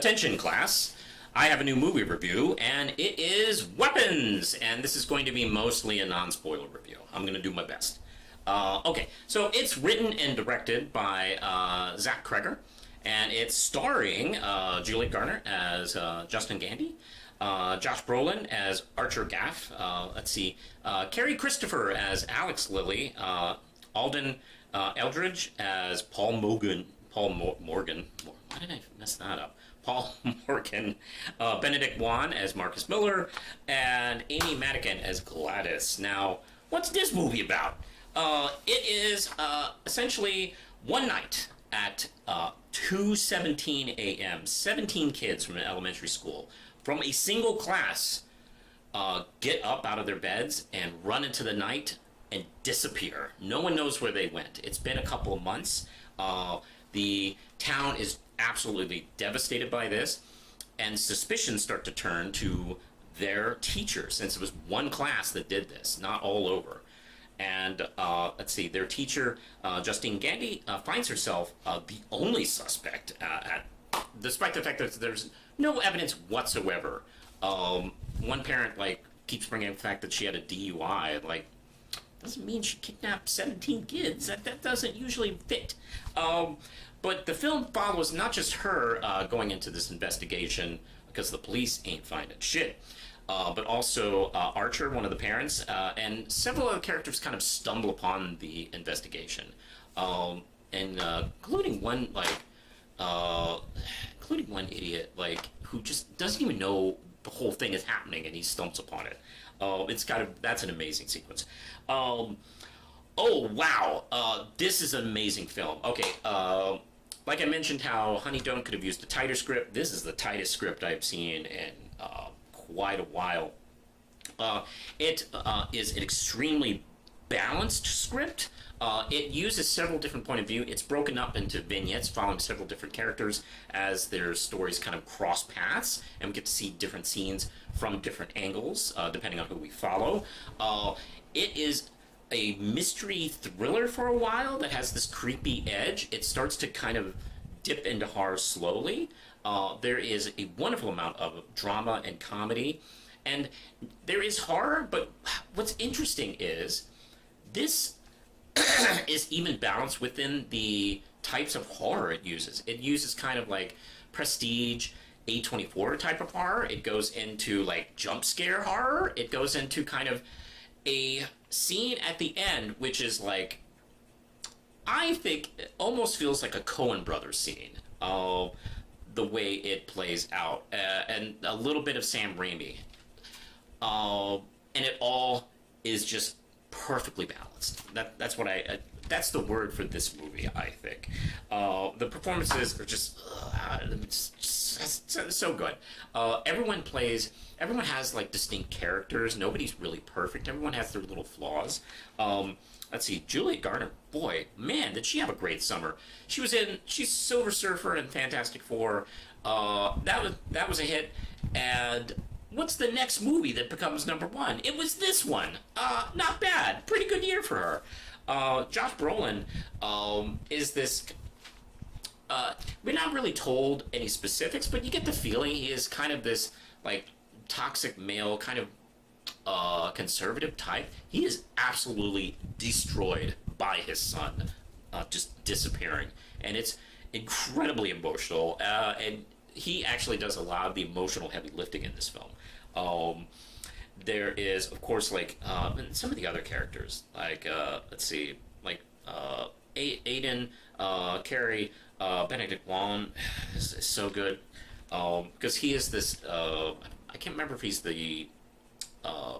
Attention, class. I have a new movie review, and it is Weapons! And this is going to be mostly a non spoiler review. I'm going to do my best. Okay, so it's written and directed by Zach Cregger, and it's starring Juliet Garner as Justin Gandy, Josh Brolin as Archer Gaff, Carrie Christopher as Alex Lilly, Alden Eldridge as Paul Morgan. Why did I mess that up? Paul Morgan, Benedict Wong as Marcus Miller, and Amy Madigan as Gladys. Now, what's this movie about? It is essentially one night at 2:17 a.m. 17 kids from an elementary school from a single class get up out of their beds and run into the night and disappear. No one knows where they went. It's been a couple of months. The town is absolutely devastated by this, and suspicions start to turn to their teacher, since it was one class that did this, not all over. And their teacher, Justine Gandy, finds herself the only suspect, despite the fact that there's no evidence whatsoever. One parent keeps bringing up the fact that she had a DUI, doesn't mean she kidnapped 17 kids. That doesn't usually fit. But the film follows not just her going into this investigation because the police ain't finding shit, but also Archer, one of the parents, and several other characters kind of stumble upon the investigation, including one idiot who just doesn't even know the whole thing is happening, and he stumbles upon it. That's an amazing sequence. Oh wow, this is an amazing film. Okay, like I mentioned, how Honey Don't could have used a tighter script. This is the tightest script I've seen in quite a while. It is an extremely balanced script. It uses several different point of view. It's broken up into vignettes following several different characters as their stories kind of cross paths, and we get to see different scenes from different angles, depending on who we follow. It is a mystery thriller for a while that has this creepy edge. It starts to kind of dip into horror slowly. There is a wonderful amount of drama and comedy, and there is horror, but what's interesting is this is even balanced within the types of horror it uses. It uses kind of prestige A24 type of horror. It goes into jump scare horror. It goes into kind of a scene at the end, which is I think it almost feels like a Coen Brothers scene. The way it plays out, and a little bit of Sam Raimi. And it all is just perfectly balanced. That's the word for this movie, I think. The performances are just so good. Everyone has distinct characters. Nobody's really perfect. Everyone has their little flaws. Let's see, Juliet Garner, boy, man, did she have a great summer. She's Silver Surfer and Fantastic Four. That was a hit. And what's the next movie that becomes number one? It was this one. Not bad. Pretty good year for her. Josh Brolin is this... we're not really told any specifics, but you get the feeling he is kind of this, toxic male, kind of conservative type. He is absolutely destroyed by his son just disappearing. And it's incredibly emotional. And he actually does a lot of the emotional heavy lifting in this film. There is, of course, some of the other characters, Aiden, Carrie, Benedict Wong is so good, because he is this, I can't remember if he's the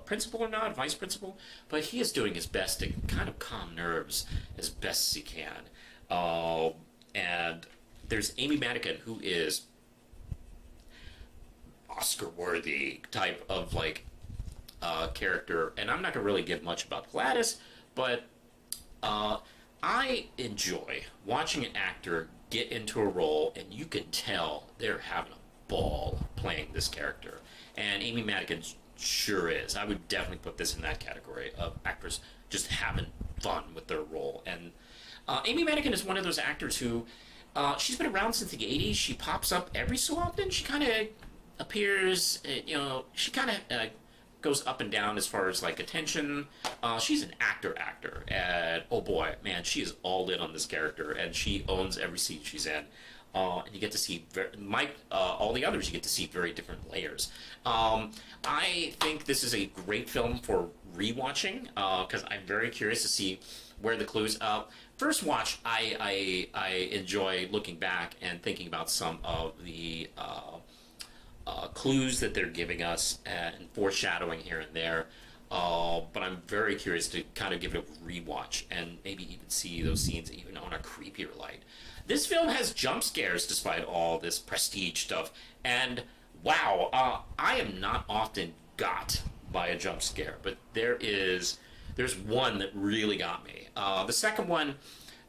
principal or not, vice principal, but he is doing his best to kind of calm nerves as best as he can. And there's Amy Madigan, who is Oscar-worthy type of character, and I'm not gonna really give much about Gladys, but I enjoy watching an actor get into a role and you can tell they're having a ball playing this character, and Amy Madigan sure is. I would definitely put this in that category of actors just having fun with their role. And Amy Madigan is one of those actors who She's been around since the 80s. She pops up every so often. She kind of appears, she kind of goes up and down as far as like attention. She's an actor, and oh boy, man, she is all in on this character, and she owns every scene she's in. And you get to see all the others. You get to see very different layers. I think this is a great film for rewatching because I'm very curious to see where the clues. First watch, I enjoy looking back and thinking about some of the clues that they're giving us and foreshadowing here and there. But I'm very curious to kind of give it a rewatch and maybe even see those scenes even on a creepier light. This film has jump scares despite all this prestige stuff, and wow, I am not often got by a jump scare, but there's one that really got me. The second one,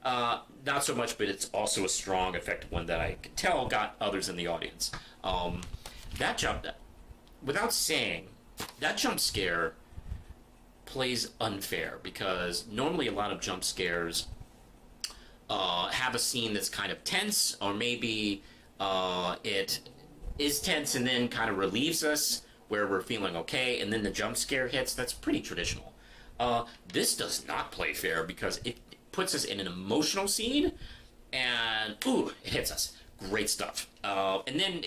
not so much, but it's also a strong, effective one that I can tell got others in the audience. Without saying, that jump scare plays unfair because normally a lot of jump scares have a scene that's kind of tense, or maybe it is tense and then kind of relieves us where we're feeling okay, and then the jump scare hits. That's pretty traditional. This does not play fair because it puts us in an emotional scene, and ooh, it hits us. Great stuff. And then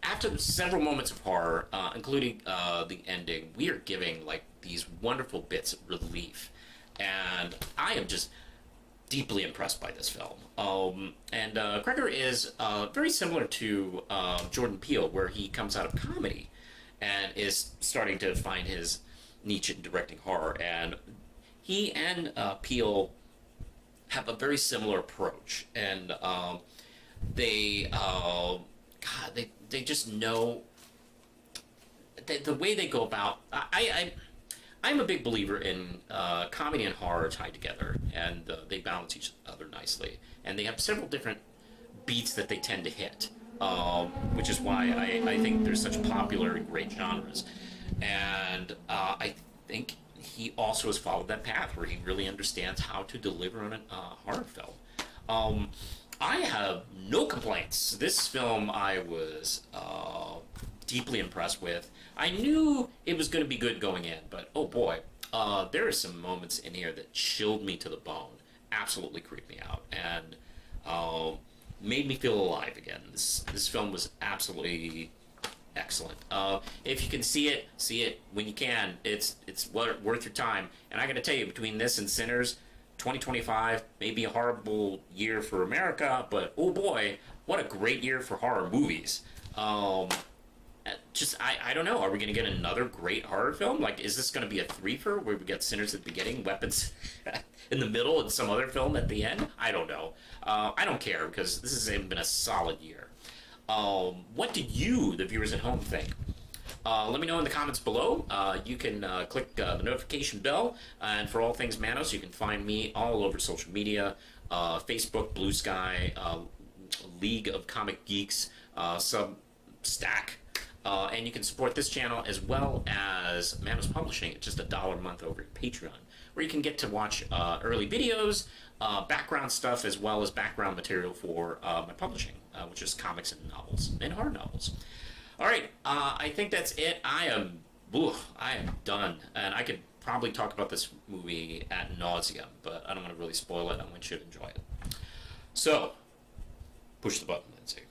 after several moments of horror, including the ending, we are giving like these wonderful bits of relief, and I am just deeply impressed by this film. And Gregor is very similar to Jordan Peele, where he comes out of comedy and is starting to find his niche in directing horror. And he and Peele have a very similar approach, and they just know the way they go about. I'm a big believer in comedy and horror tied together, and they balance each other nicely. And they have several different beats that they tend to hit, which is why I think they're such popular and great genres. And I think he also has followed that path where he really understands how to deliver on a horror film. I have no complaints. This film I was deeply impressed with. I knew it was going to be good going in, but oh boy, there are some moments in here that chilled me to the bone, absolutely creeped me out, and made me feel alive again. This film was absolutely excellent. If you can see it when you can. It's worth your time. And I got to tell you, between this and Sinners, 2025 may be a horrible year for America, but oh boy, what a great year for horror movies. I don't know. Are we going to get another great horror film? Like, is this going to be a threefer where we get Sinners at the beginning, Weapons in the middle, and some other film at the end? I don't know. I don't care because this has been a solid year. What do you, the viewers at home, think? Let me know in the comments below. You can click the notification bell, and for all things Manos, you can find me all over social media, Facebook, Blue Sky, League of Comic Geeks, Substack, and you can support this channel as well as Manos Publishing at just $1 a month over at Patreon, where you can get to watch early videos, background stuff, as well as background material for my publishing, which is comics and novels, and horror novels. All right, I think that's it. I am done, and I could probably talk about this movie ad nauseum, but I don't want to really spoil it. I want you to enjoy it. So, push the button, Lindsay.